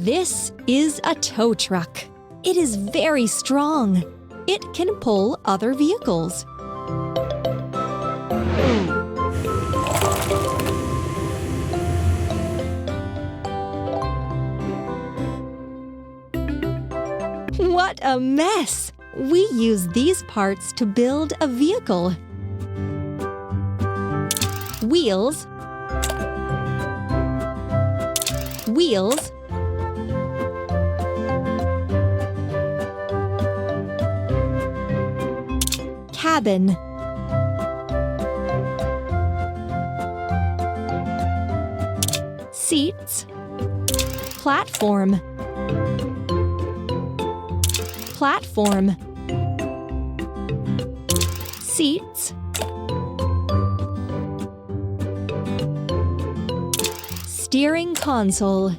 This is a tow truck. It is very strong. It can pull other vehicles. What a mess! We use these parts to build a vehicle. Wheels, wheels, cabin, seats, platform, platform, seats, steering console,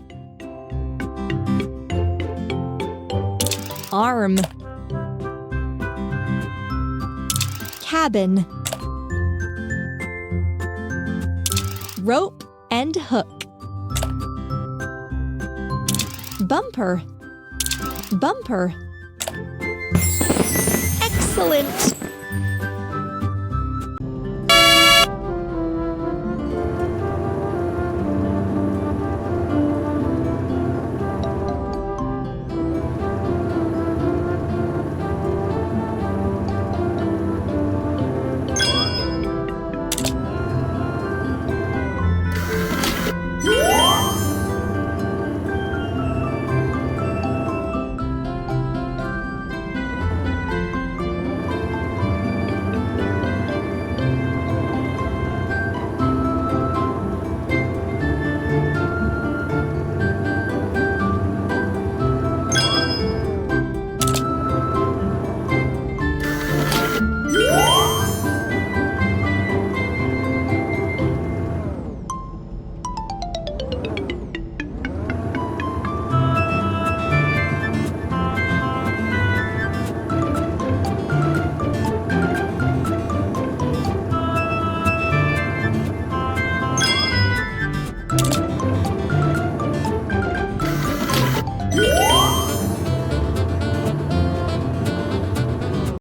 arm, cabin, rope and hook, bumper, bumper. Excellent!